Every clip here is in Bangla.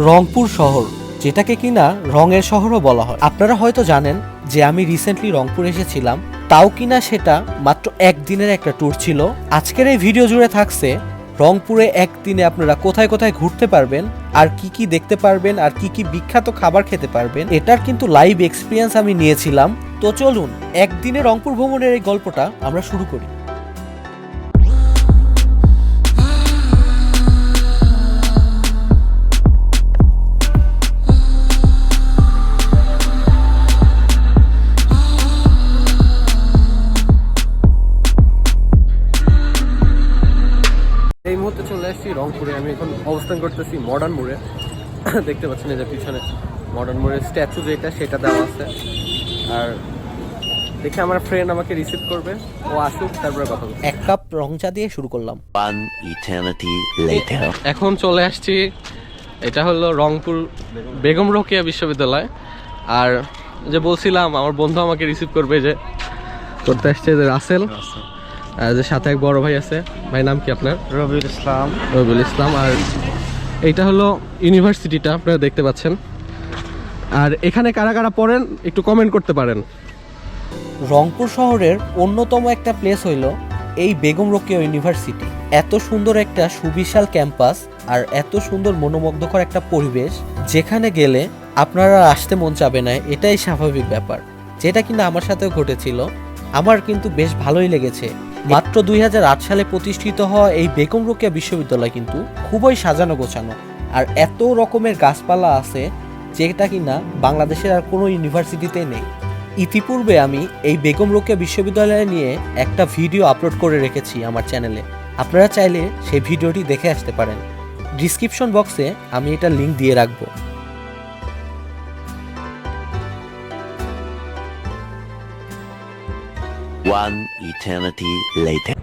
রংপুর শহর, যেটাকে কিনা রঙের শহরও বলা হয়। আপনারা হয়তো জানেন যে আমি রিসেন্টলি রংপুর এসেছিলাম, তাও কিনা সেটা মাত্র একদিনের একটা ট্যুর ছিল। আজকের এই ভিডিও জুড়ে থাকছে রংপুরে একদিনে আপনারা কোথায় কোথায় ঘুরতে পারবেন, আর কি কি দেখতে পারবেন, আর কি কি বিখ্যাত খাবার খেতে পারবেন। এটার কিন্তু লাইভ এক্সপিরিয়েন্স আমি নিয়েছিলাম। তো চলুন একদিনে রংপুর ভ্রমণের এই গল্পটা আমরা শুরু করি। এই মুহূর্তে চলে আসছি রংপুরে। আমি এখন অবস্থান করতেছি মডার্ন মোড়ে। দেখতে পাচ্ছেন এই যে পিছনে মডার্ন মোড়ের স্ট্যাচু যেটা, সেটা দেওয়া আছে। আর দেখে আমার ফ্রেন্ড আমাকে রিসিভ করবে, ও আসুক, তারপরে কথা বলবো। এক কাপ রং চা দিয়ে শুরু করলাম। এখন চলে আসছি, এটা হলো রংপুর বেগম রোকেয়া বিশ্ববিদ্যালয়। আর যে বলছিলাম আমার বন্ধু আমাকে রিসিভ করবে, যে করতে আসছে যে রাসেল, যে সাথে এক বড় ভাই আছে। ভাই নাম কি আপনার? রবিউল ইসলাম। রবিউল ইসলাম। আর এইটা হলো ইউনিভার্সিটিটা, আপনারা দেখতে পাচ্ছেন। আর এখানে কারা কারা পড়েন একটু কমেন্ট করতে পারেন। রংপুর শহরের অন্যতম একটা প্লেস হইল এই বেগম রোকেয়া ইউনিভার্সিটি। এত সুন্দর একটা সুবিশাল ক্যাম্পাস আর এত সুন্দর মনোমুগ্ধকর একটা পরিবেশ, যেখানে গেলে আপনারা আসতে মন চাবে না, এটাই স্বাভাবিক ব্যাপার। যেটা কিনা আমার সাথেও ঘটেছিল। আমার কিন্তু বেশ ভালোই লেগেছে। মাত্র 2008 সালে প্রতিষ্ঠিত হওয়া এই বেগম রোকেয়া বিশ্ববিদ্যালয় কিন্তু খুবই সাজানো গোছানো, আর এত রকমের গাছপালা আছে যেটা কিনা বাংলাদেশের আর কোনো ইউনিভার্সিটিতে নেই। ইতিপূর্বে আমি এই বেগম রোকেয়া বিশ্ববিদ্যালয় নিয়ে একটা ভিডিও আপলোড করে রেখেছি আমার চ্যানেলে, আপনারা চাইলে সেই ভিডিওটি দেখে আসতে পারেন। ডিসক্রিপশন বক্সে আমি এটার লিঙ্ক দিয়ে রাখবো। One eternity later.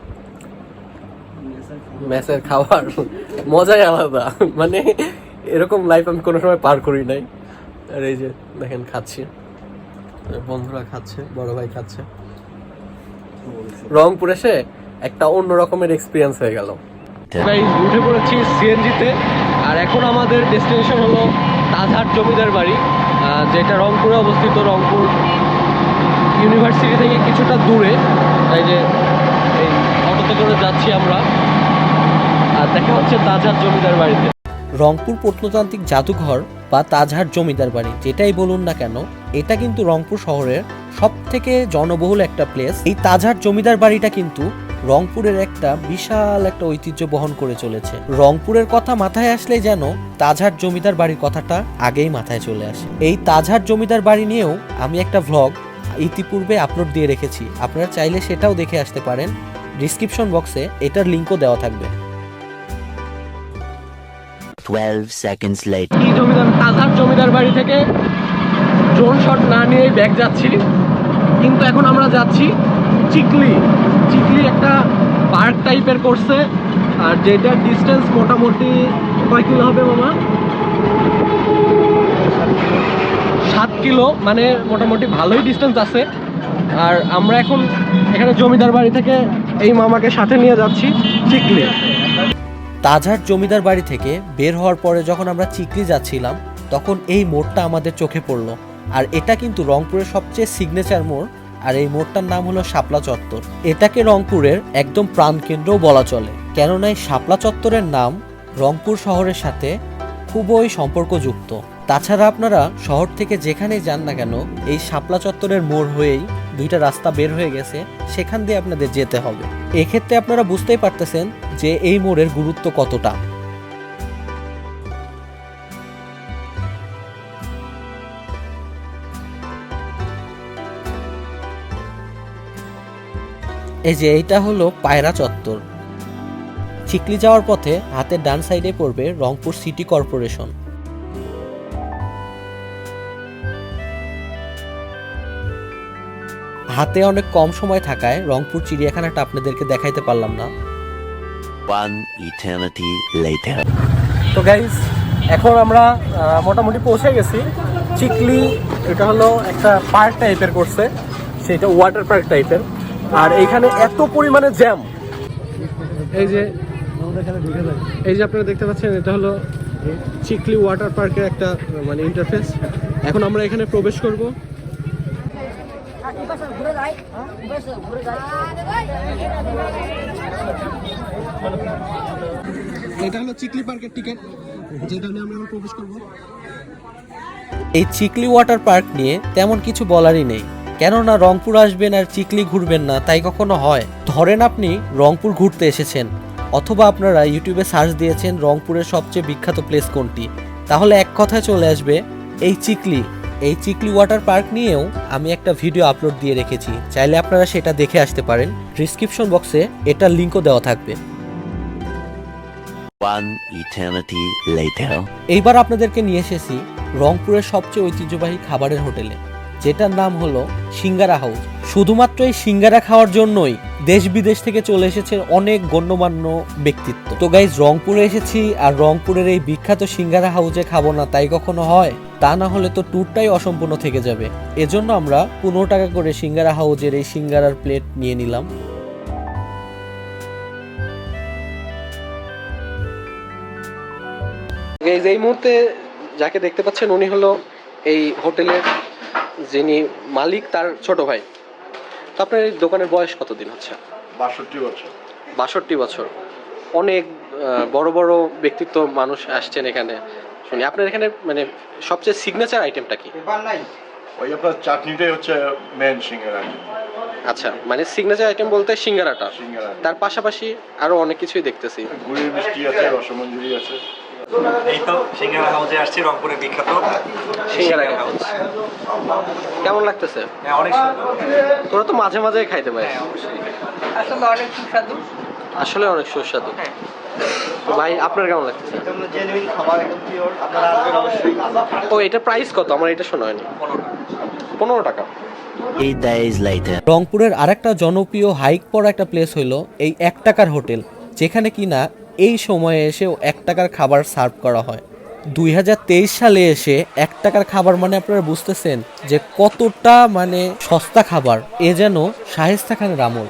মেসের খাবার মজাই আলাদা, মানে এরকম লাইফ আমি কোনো সময় পার করি নাই। আর এই যে দেখেন খাচ্ছি, বন্ধুরা খাচ্ছে, বড় ভাই খাচ্ছে। রংপুর এসে একটা অন্য রকমের এক্সপিরিয়েন্স হয়ে গেল। উঠে পড়েছি সিএনজিতে, আর এখন আমাদের ডেস্টিনেশন হলো তাজহাট জমিদার বাড়ি, যেটা রংপুরে অবস্থিত। রংপুর ইউনিভার্সিটি থেকে কিছুটা দূরে। এই যে এই অটোতে করে যাচ্ছি আমরা, আর দেখা হচ্ছে তাজহাট জমিদার বাড়িতে। রংপুর প্রত্নতান্ত্রিক জাদুঘর বা তাজহাট জমিদার বাড়ি যেটাই বলুন না কেন, এটা কিন্তু রংপুর শহরের সব থেকে জনবহুল একটা প্লেস। এই তাজহাট জমিদার বাড়িটা কিন্তু রংপুরের একটা বিশাল একটা ঐতিহ্য বহন করে চলেছে। রংপুরের কথা মাথায় আসলে যেন তাজহাট জমিদার বাড়ির কথাটা আগেই মাথায় চলে আসে। এই তাজহাট জমিদার বাড়ি নিয়েও আমি একটা ভ্লগ ইতিপূর্বে আপলোড দিয়ে রেখেছি, আপনারা চাইলে সেটাও দেখে আসতে পারেন। ডিসক্রিপশন বক্সে এটার লিঙ্কও দেওয়া থাকবে। 12 seconds later. এই তাজহাট জমিদার বাড়ি থেকে ড্রোন শট না নিয়েই ব্যাক যাচ্ছি, কিন্তু এখন আমরা যাচ্ছি চিকলি একটা পার্ক টাইপের করছে। আর যেটার ডিস্টেন্স মোটামুটি কয় কিলো হবে মামা? 7 কিলো, মানে মোটামুটি ভালোই ডিস্টেন্স আছে। আর আমরা এখন এখানে জমিদার বাড়ি থেকে এই মামাকে সাথে নিয়ে যাচ্ছি চিকলি। তাজহাট জমিদার বাড়ি থেকে বের হওয়ার পরে যখন আমরা চিকলি যাচ্ছিলাম, তখন এই মোড়টা আমাদের চোখে পড়লো। আর এটা কিন্তু রংপুরের সবচেয়ে সিগনেচার মোড়, আর এই মোড়টার নাম হলো শাপলা চত্বর। এটাকে রংপুরের একদম প্রাণকেন্দ্রও বলা চলে, কেননা এই শাপলা চত্বরের নাম রংপুর শহরের সাথে খুবই সম্পর্কযুক্ত। তাছাড়া আপনারা শহর থেকে যেখানেই যান না কেন, এই শাপলা চত্বরের মোড় হয়েই দুইটা রাস্তা বের হয়ে গেছে, সেখান দিয়ে আপনাদের যেতে হবে। এক্ষেত্রে আপনারা বুঝতেই পারতেছেন যে এই মোড়ের গুরুত্ব কতটা। এই যে এইটা হলো পায়রা চত্বর। চিকলি যাওয়ার পথে হাতের ডান সাইডে পড়বে রংপুর সিটি কর্পোরেশন। হাতে অনেক কম সময় থাকায় রংপুর চিড়িয়াখানাটা আপনাদেরকে দেখাইতে পারলাম না। One eternity later. তো গাইস, এখন আমরা মোটামুটি পৌঁছে গেছি চিকলি। এটা হলো একটা পার্ক টাইপের করছে, সেটা ওয়াটার পার্ক টাইপের। আর এইখানে এত পরিমাণে জ্যাম, এই যে আপনারা দেখতে পাচ্ছেন, এটা হলো চিকলি ওয়াটার পার্কের একটা মানে ইন্টারফেস। এখন আমরা এখানে প্রবেশ করব। এটা হলো চিকলি পার্কের টিকিট, যেটা নিয়ে আমরা প্রবেশ করব। এই চিকলি ওয়াটার পার্ক নিয়ে তেমন কিছু বলারই নেই, কেননা রংপুর আসবেন আর চিকলি ঘুরবেন না তাই কখনো হয়? ধরেন আপনি রংপুর ঘুরতে এসেছেন, অথবা আপনারা ইউটিউবে সার্চ দিয়েছেন রংপুরের সবচেয়ে বিখ্যাত প্লেস কোনটি, তাহলে এক কথায় চলে আসবে এই চিকলি। এই চিকলি ওয়াটার পার্ক নিয়েও আমি একটা ভিডিও আপলোড দিয়ে রেখেছি, চাইলে আপনারা সেটা দেখে আসতে পারেন। ডিসক্রিপশন বক্সে এটার লিঙ্কও দেওয়া থাকবে। One eternity later. এইবার আপনাদেরকে নিয়ে এসেছি রংপুরের সবচেয়ে ঐতিহ্যবাহী খাবারের হোটেলে, যেটার নাম হলো সিঙ্গারা হাউস। শুধুমাত্র এই সিঙ্গারা খাওয়ার জন্যই দেশ বিদেশ থেকে চলে এসেছে অনেক গণ্যমান্য ব্যক্তিত্ব। তো গাইজ, রংপুরে এসেছি আর রংপুরের এই বিখ্যাত সিঙ্গারা হাউসে খাবো না তাই কখনো হয়? তা না হলে তো ট্যুরটাই অসম্পূর্ণ থেকে যাবে। এজন্য আমরা 15 টাকা করে সিঙ্গারা হাউসের এই সিঙ্গারার প্লেট নিয়ে নিলাম। এই মুহূর্তে যাকে দেখতে পাচ্ছেন উনি হলো এই হোটেলের যিনি মালিক, তার ছোট ভাই। তো আপনার এই দোকানের বয়স কতদিন হচ্ছে? 62 বছর। 62 বছর। অনেক বড় বড় ব্যক্তিত্ব মানুষ আসছেন এখানে শুনি। আপনার এখানে মানে সবচেয়ে সিগনেচার আইটেমটা কি? ওই আপনার চাটনিটাই হচ্ছে মেন সিঙ্গারা। আচ্ছা, মানে সিগনেচার আইটেম বলতে সিঙ্গারাটা, সিঙ্গারা। তার পাশাপাশি আরো অনেক কিছুই দেখতেছি। গুড়ের মিষ্টি আছে, রসমঞ্জুরি আছে। এই তো সিঙ্গারা হাউসে আসছি, রংপুরের বিখ্যাত সিঙ্গারা হাউস। কেমন লাগতেছে? হ্যাঁ, অনেক সুন্দর। তোরা তো মাঝে মাঝে খাইতে পারি। হ্যাঁ, অবশ্যই। আসলে অনেক সুস্বাদু। আসলে অনেক সুস্বাদু। হ্যাঁ। তো ভাই, আপনার কেমন লাগতেছে? একদম জেনুইন খাবার, একদম পিওর। আপনারা আসবেন অবশ্যই। ও, এটা প্রাইস কত? আমার এটা শোনা হয়নি। 15 টাকা। 8 days later. রংপুরের আরেকটা জনপ্রিয় হাইক পড়া একটা প্লেস হলো এই 1 টাকার হোটেল, যেখানে কিনা এই সময়ে এসেও 1 টাকার খাবার সার্ভ করা হয়। 2023 সালে এসে 1 টাকার খাবার মানে আপনারা বুঝতেছেন যে কতটা মানে সস্তা খাবার। এ যেন শায়েস্তা খানের আমল।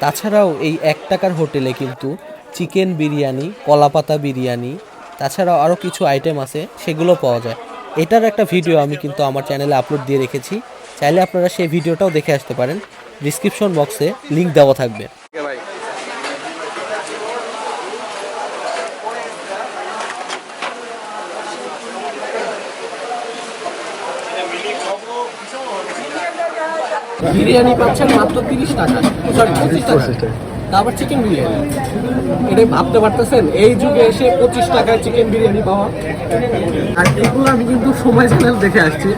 তাছাড়াও এই 1 টাকার হোটেলে কিন্তু চিকেন বিরিয়ানি, কলাপাতা বিরিয়ানি, তাছাড়াও আরও কিছু আইটেম আছে, সেগুলো পাওয়া যায়। এটার একটা ভিডিও আমি কিন্তু আমার চ্যানেলে আপলোড দিয়ে রেখেছি, চাইলে আপনারা সেই ভিডিওটাও দেখে আসতে পারেন। ডিসক্রিপশন বক্সে লিঙ্ক দেওয়া থাকবে। ভাই, বিরিয়ানি পাচ্ছেন মাত্র 30 টাকা, সরি 25 টাকা। তারপর চিকেন বিরিয়ানি, এটাই ভাবতে পারতেছেন এই যুগে এসে 25 টাকায় চিকেন বিরিয়ানি পাওয়া। আর এগুলো আমি কিন্তু সময় চ্যানেল দেখে আসছি।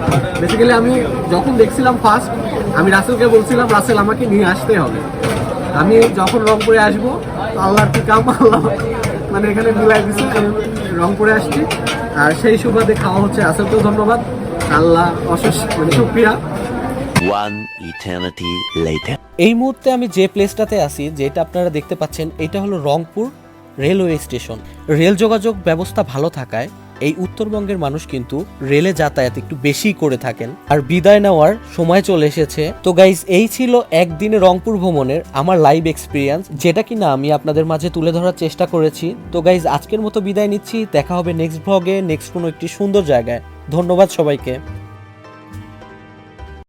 বেসিক্যালি আমি যখন দেখছিলাম ফার্স্ট, আমি রাসেলকে বলছিলাম রাসেল আমাকে নিয়ে আসতে হবে। আমি যখন রংপুরে আসবো, আল্লাহর কি কাম, আল্লাহ মানে এখানে মিলাই দিচ্ছি, রংপুরে আসছি। আর সেই সুবাদে খাওয়া হচ্ছে। রাসেলকেও ধন্যবাদ, আল্লাহ অশেষ মানে শুকরিয়া। One eternity later. এই মুহূর্তে আমি যে প্লেসটাতে আছি, যেটা আপনারা দেখতে পাচ্ছেন, এটা হলো রংপুর রেলওয়ে স্টেশন। রেল যোগাযোগ ব্যবস্থা ভালো থাকায় এই উত্তরবঙ্গের মানুষ কিন্তু রেলে যাতায়াত একটু বেশি করে থাকেন। আর বিদায় নেওয়ার সময় চলে এসেছে। তো গাইজ, এই ছিল একদিনে রংপুর ভ্রমণের আমার লাইভ এক্সপিরিয়েন্স, যেটা কিনা আমি আপনাদের মাঝে তুলে ধরার চেষ্টা করেছি। তো গাইজ, আজকের মতো বিদায় নিচ্ছি। দেখা হবে নেক্সট ভ্লগে, নেক্সট কোনো একটি সুন্দর জায়গায়। ধন্যবাদ সবাইকে।